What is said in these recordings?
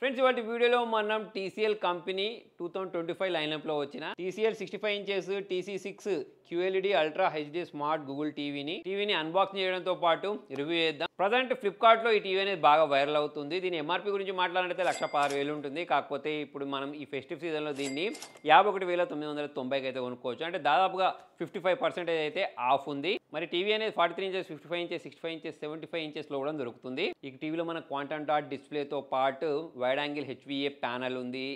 Friends ఇవాళ వీడియోలో మనం TCL కంపెనీ 2025 లైనప్ లో వచ్చిన TCL 65 inches TC6 QLED ultra HD smart Google టీవీని అన్బాక్స్ చేయడంతో పాటు రివ్యూ చేద్దాం. ప్రజెంట్ ఫ్లిప్కార్ట్ లో ఈ టీవీ అనేది బాగా వైరల్ అవుతుంది. దీని MRP గురించి మాట్లాడితే 1,16,000 ఉంటుంది. కాకపోతే ఇప్పుడు మనం ఈ ఫెస్టివ్ సీజన్ లో దీన్ని 51,990కి అయితే కొనుక్కోవచ్చు. అంటే దాదాపుగా 55% అయితే ఆఫ్ ఉంది. మరి టీవీ అనేది 43 ఇంచెస్ 55 ఇంచెస్ 65 ఇంచెస్ 75 ఇంచెస్ లో కూడా దొరుకుతుంది. ఈ టీవీలో మన క్వాంటమ్ డాట్ డిస్ప్లేతో పాటు వైడ్ యాంగిల్ HVA ప్యానల్ ఉంది,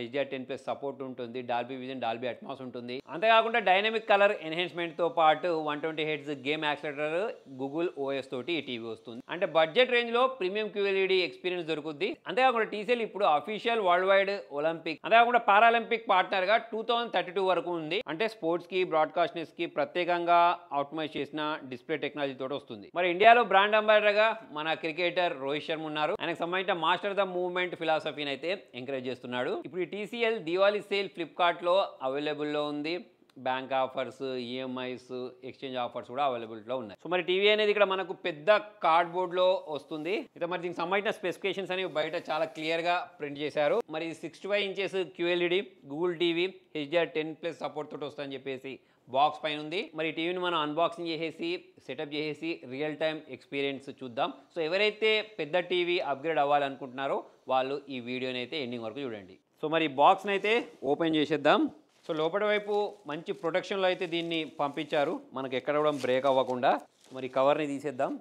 HDR10+ సపోర్ట్ ఉంటుంది, డాల్బీ విజన్ డాల్బీ అట్మాస్ ఉంటుంది. అంతేకాకుండా డైనమిక్ కలర్ ఎన్హాన్స్మెంట్ తో పాటు 120 Hz game accelerator Google OS తోటి ఈ టీవీ వస్తుంది. అంటే బడ్జెట్ రేంజ్ లో ప్రీమియం QLED ఎక్స్పీరియన్స్ దొరుకుతుంది. అంతేకాకుండా TCL ఇప్పుడు అఫీషియల్ వరల్డ్ వైడ్ ఒలింపిక్ అంతేకాకుండా పారాలింపిక్ పార్ట్నర్ గా 2032 వరకు ఉంది. అంటే స్పోర్ట్స్ కి బ్రాడ్కాస్టర్స్ కి ప్రత్యేకంగా ఆప్టిమైజ్ చేసిన డిస్ప్లే టెక్నాలజీ తోటి వస్తుంది. మరి ఇండియాలో బ్రాండ్ అంబాసిడర్ గా మన క్రికెటర్ రోహిత్ శర్మ ఉన్నారు. ఆయనకు సంబంధించిన మాస్టర్ ద మూవ్మెంట్ ఫిలాసఫీని అయితే ఎంకరేజ్ చేస్తున్నాడు. ఇప్పుడు ఈ TCL దివాళీ సేల్ ఫ్లిప్కార్ట్ లో అవైలబుల్ లో ఉంది. Bank offers, EMIs, exchange offers కూడా అవైలబిలిటీలో ఉన్నాయి. సో మరి టీవీ అనేది ఇక్కడ మనకు పెద్ద కార్డ్బోర్డ్ లో వస్తుంది. అయితే మరి దీనికి సంబంధించిన స్పెసిఫికేషన్స్ అనేవి బయట చాలా క్లియర్ గా ప్రింట్ చేశారు. మరి 65 inches QLED Google TV HDR10+ support తోటి వస్తుందని చెప్పేసి బాక్స్ పైన ఉంది. మరి ఈ టీవీని మనం అన్బాక్సింగ్ చేసేసి సెటప్ చేసేసి రియల్ టైమ్ ఎక్స్పీరియన్స్ చూద్దాం. సో ఎవరైతే పెద్ద టీవీ అప్గ్రేడ్ అవ్వాలనుకుంటున్నారో వాళ్ళు ఈ వీడియోని అయితే ఎండింగ్ వరకు చూడండి. సో మరి బాక్స్ని అయితే ఓపెన్ చేసేద్దాం. సో లోపల వైపు మంచి ప్రొటెక్షన్లో అయితే దీన్ని పంపించారు, మనకు ఎక్కడ కూడా బ్రేక్ అవ్వకుండా. మరి కవర్ని తీసేద్దాం.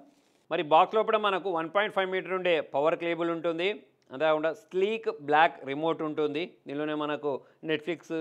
మరి బాక్స్ లోపల మనకు 1.5 మీటర్ ఉండే పవర్ కేబుల్ ఉంటుంది. అంతేకాకుండా స్లీక్ బ్లాక్ రిమోట్ ఉంటుంది. దీనిలోనే మనకు నెట్ఫ్లిక్స్,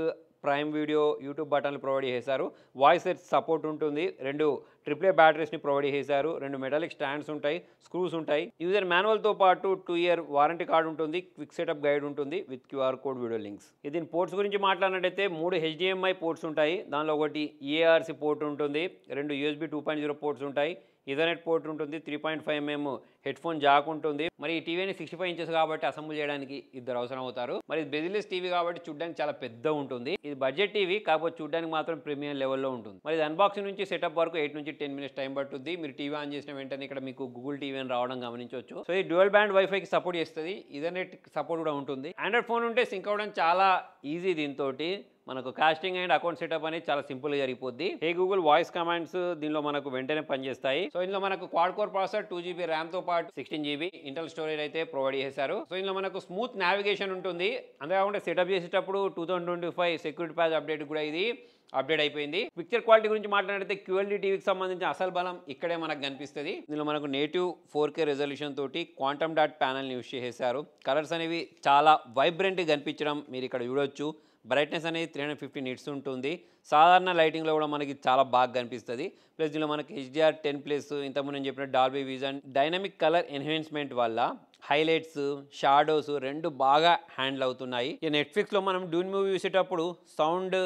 ప్రైమ్ వీడియో, యూట్యూబ్ బటన్లు ప్రొవైడ్ చేశారు. వాయిస్ సెట్ సపోర్ట్ ఉంటుంది. 2 AAA బ్యాటరీస్ని ప్రొవైడ్ చేశారు. 2 మెటాలిక్ స్టాండ్స్ ఉంటాయి, స్క్రూస్ ఉంటాయి. యూజర్ మాన్యువల్తో పాటు 2 ఇయర్ వారంటీ కార్డు ఉంటుంది. క్విక్ సెటప్ గైడ్ ఉంటుంది with QR code video links. దీని పోర్ట్స్ గురించి మాట్లాడినట్టయితే 3 HDMI పోర్ట్స్ ఉంటాయి. దానిలో ఒకటి EARC పోర్ట్ ఉంటుంది, 2 USB 2.0 పోర్ట్స్ ఉంటాయి, ఈథర్నెట్ పోర్ట్ ఉంటుంది, 3.5mm హెడ్ ఫోన్ జాక్ ఉంటుంది. మరి ఈ టీవీని 65 ఇంచెస్ కాబట్టి అసెంబుల్ చేయడానికి ఇద్దరు అవసరం అవుతారు. మరి బెజిలెస్ టీవీ కాబట్టి చూడడానికి చాలా పెద్ద ఉంటుంది. ఇది బడ్జెట్ టీవీ కాకపోతే చూడడానికి మాత్రం ప్రీమియం లెవెల్లో ఉంటుంది. మరి ఇది అన్బాక్సింగ్ నుంచి సెటప్ వరకు 8 నుంచి 10 మినిట్స్ టైం పట్టుద్ది. మీరు టీవీ ఆన్ చేసిన వెంటనే ఇక్కడ మీకు గూగుల్ టీవీ అని రావడం గమనించవచ్చు. సో ఈ డ్యూయల్ బ్యాండ్ వైఫైకి సపోర్ట్ చేస్తుంది, ఈథర్నెట్ సపోర్ట్ కూడా ఉంటుంది. ఆండ్రాయిడ్ ఫోన్ ఉంటే సింక్ అవ్వడం చాలా ఈజీ. దీంతో మనకు కాస్టింగ్ అండ్ అకౌంట్ సెటప్ అనేది చాలా సింపుల్గా జరిగిపోద్ది. హే గూగుల్ వాయిస్ కమాండ్స్ దీనిలో మనకు వెంటనే పనిచేస్తాయి. సో ఇందులో మనకు quad core processor 2GB RAM తో పాటు 16GB ఇంటెల్ స్టోరేజ్ అయితే ప్రొవైడ్ చేశారు. సో ఇందులో మనకు స్మూత్ నావిగేషన్ ఉంటుంది. అంతేకాకుండా సెటప్ చేసేటప్పుడు 2025 సెక్యూరిటీ ప్యాచ్ అప్డేట్ కూడా ఇది అప్డేట్ అయిపోయింది. పిక్చర్ క్వాలిటీ గురించి మాట్లాడితే QLED టీవీకి సంబంధించిన అసలు బలం ఇక్కడే మనకు కనిపిస్తుంది. ఇందులో మనకు నేటివ్ 4K రెజల్యూషన్ తోటి క్వాంటమ్ డాట్ ప్యానల్ యూస్ చేశారు. కలర్స్ అనేవి చాలా వైబ్రెంట్గా కనిపించడం మీరు ఇక్కడ చూడొచ్చు. బ్రైట్నెస్ అనేది 350 నిట్స్ ఉంటుంది. సాధారణ లైటింగ్లో కూడా మనకి చాలా బాగా కనిపిస్తుంది. ప్లస్ దీనిలో మనకి HDR10+ ఇంతకుముందు నేను చెప్పిన Dolby vision dynamic colour enhancement వల్ల హైలైట్స్, షాడోస్ 2 బాగా హ్యాండిల్ అవుతున్నాయి. ఈ నెట్ఫ్లిక్స్లో మనం డూన్ మూవీ చూసేటప్పుడు సౌండ్,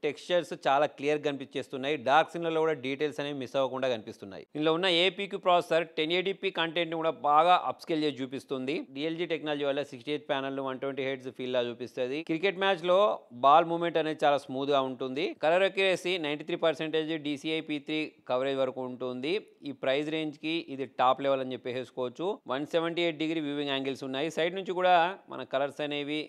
టెక్స్చర్స్ చాలా క్లియర్ కనిపించేస్తున్నాయి. డార్క్ సీన్లలో కూడా డీటెయిల్స్ అనేవి మిస్ అవ్వకుండా కనిపిస్తున్నాయి. ఇందులో ఉన్న APQ ప్రాసెసర్ 1080p కంటెంట్ కూడా బాగా అప్స్కేల్ చేసి చూపిస్తుంది. DLG టెక్నాలజీ వల్ల 68 ప్యానల్ 120 Hz ఫీల్ లా చూపిస్తుంది. క్రికెట్ మ్యాచ్ లో బాల్ మూవ్మెంట్ అనేది చాలా స్మూత్ గా ఉంటుంది. Colour accuracy 93% DCI P3 coverage వరకు ఉంటుంది. ఈ ప్రైస్ రేంజ్ కి ఇది టాప్ లెవెల్ అని చెప్పేసుకోవచ్చు. 178 డిగ్రీ వ్యూవింగ్ యాంగిల్స్ ఉన్నాయి. సైడ్ నుంచి కూడా మన కలర్స్ అనేవి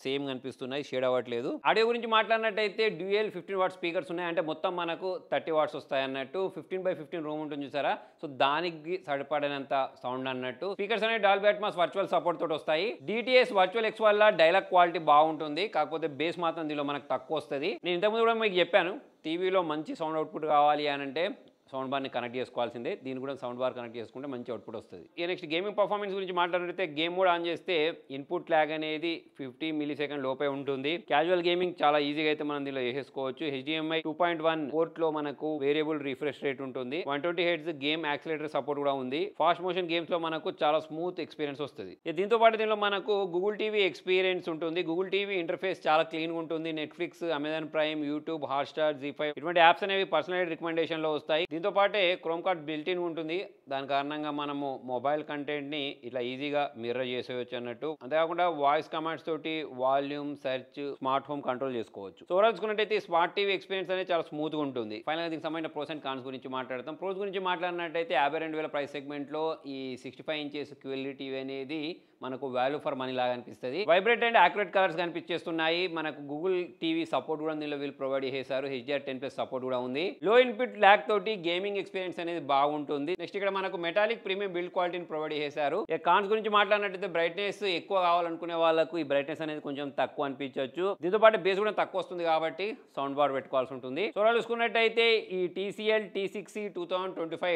సేమ్ కనిపిస్తున్నాయి, షేడ్ అవ్వట్లేదు. ఆడియో గురించి మాట్లాడినట్టయితే డ్యూయల్ 15W స్పీకర్స్ ఉన్నాయి. అంటే మొత్తం మనకు 30W వస్తాయి అన్నట్టు. 15x15 రూమ్ ఉంటుంది చూసారా, సో దానికి సరిపడినంత సౌండ్ అన్నట్టు. స్పీకర్స్ అనేవి డాల్బీ అట్మాస్ వర్చువల్ సపోర్ట్ తోటి వస్తాయి. DTS వర్చువల్ X వల్ల డైలాగ్ క్వాలిటీ బాగుంటుంది. కాకపోతే బేస్ మాత్రం దీనిలో మనకు తక్కువ వస్తుంది. నేను ఇంతకుముందు కూడా మీకు చెప్పాను, టీవీలో మంచి సౌండ్ అవుట్పుట్ కావాలి అని అంటే సౌండ్ బార్ని కనెక్ట్ చేసుకోవాల్సిందే. దీన్ని కూడా సౌండ్ బార్ కనెక్ట్ చేసుకుంటే మంచి అవుట్పుట్ వస్తుంది. ఇక నెక్స్ట్ గేమింగ్ పర్ఫార్మెన్స్ గురించి మాట్లాడితే గేమ్ మోడ్ ఆన్ చేస్తే ఇన్పుట్ ల్యాగ్ అనేది 50 మిల్లీసెకండ్ లోపే ఉంటుంది. క్యాజువల్ గేమింగ్ చాలా ఈజీగా అయితే మనం దీనిలో చేసేసుకోవచ్చు. HDMI 2.1 పోర్ట్ లో మనకు వేరియబుల్ రిఫ్రెష్ రేట్ ఉంటుంది. 120 Hz గేమ్ యాక్సిలరేటర్ సపోర్ట్ కూడా ఉంది. ఫాస్ట్ మోషన్ గేమ్స్ లో మనకు చాలా స్మూత్ ఎక్స్పీరియన్స్ వస్తుంది. దీంతో పాటు దీనిలో మనకు గూగుల్ టీవీ ఎక్స్పీరియన్స్ ఉంటుంది. గూగుల్ టీవీ ఇంటర్ఫేస్ చాలా క్లీన్ గా ఉంటుంది. Netflix, Amazon prime, YouTube, Hotstar, Z5 ఇటువంటి యాప్స్ అనేవి పర్సనలైజ్డ్ రికమెండేషన్ లో వస్తాయి. దీంతో పాటే క్రోమ్ కార్డ్ బిల్ట్ ఇన్ ఉంటుంది. దాని కారణంగా మనము మొబైల్ కంటెంట్ ని ఇట్లా ఈజీగా మిర్రర్ చేసేయచ్చు అన్నట్టు. అంతేకాకుండా వాయిస్ కమాండ్స్ తోటి volume, search, smart home control చేసుకోవచ్చు. సో ఓవరాల్ చూసుకున్నట్టయితే స్మార్ట్ టీవీ ఎక్స్పీరియన్స్ అనేది చాలా స్మూత్ గా ఉంటుంది. ఫైనల్ గా దీనికి సంబంధించిన ప్రోస్ అండ్ కాన్స్ గురించి మాట్లాడతాం. ప్రోస్ గురించి మాట్లాడినట్టయితే 52,000 ప్రైస్ సెగ్మెంట్ లో ఈ 65 ఇంచెస్ QLED టీవీ అనేది మనకు వాల్యూ ఫర్ మనీ లాగా అనిపిస్తుంది. వైబ్రేట్ అండ్ యాక్యురేట్ కలర్స్ కనిపించేస్తున్నాయి. మనకు గూగుల్ టీవీ సపోర్ట్ కూడా దీనిలో వీళ్ళు ప్రొవైడ్ చేశారు. HDR10+ సపోర్ట్ కూడా ఉంది. లో ఇన్పుట్ ల్యాగ్ తోటి గేమింగ్ ఎక్స్పీరియన్స్ అనేది బాగుంటుంది. నెక్స్ట్ ఇక్కడ మనకు మెటాలిక్ ప్రీమియం బిల్డ్ క్వాలిటీని ప్రొవైడ్ చేశారు. కాన్స్ గురించి మాట్లాడినట్టయితే బ్రైట్నెస్ ఎక్కువ కావాలనుకునే వాళ్ళకు ఈ బ్రైట్నెస్ అనేది కొంచెం తక్కువ అనిపించవచ్చు. దీంతో పాటు బేస్ కూడా తక్కువ వస్తుంది కాబట్టి సౌండ్ బార్ పెట్టుకోవాల్సి ఉంటుంది. సో చూసుకున్నట్టయితే ఈ TCL T6 2025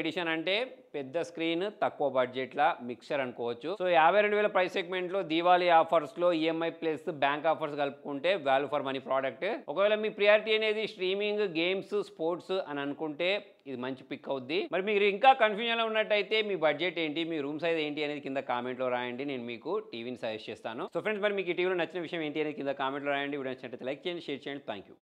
ఎడిషన్ అంటే పెద్ద స్క్రీన్ తక్కువ బడ్జెట్ లా మిక్సర్ అనుకోవచ్చు. సో 52,000 ప్రైస్ సెగ్మెంట్ లో దీవాళీ ఆఫర్స్ లో EMI ప్లస్ బ్యాంక్ ఆఫర్స్ కలుపుకుంటే వాల్యూ ఫర్ మనీ ప్రోడక్ట్. ఒకవేళ మీ ప్రియారిటీ అనేది స్ట్రీమింగ్, గేమ్స్, స్పోర్ట్స్ అని అనుకుంటే ఇది మంచి పిక్ అవుద్ది. మరి మీరు ఇంకా కన్ఫ్యూజన్ లో ఉన్నట్టయితే మీ బడ్జెట్ ఏంటి, మీ రూమ్ సైజ్ ఏంటి అనేది కింద కామెంట్ లో రాయండి. నేను మీకు టీవీని సజెస్ట్ చేస్తాను. సో ఫ్రెండ్స్, మరి మీకు ఈ టీవీలో నచ్చిన విషయం ఏంటి అనేది కింద కామెంట్ లో రాయండి. వీడియో నచ్చినట్లయితే లైక్ చేయండి, షేర్ చేయండి. Thank you.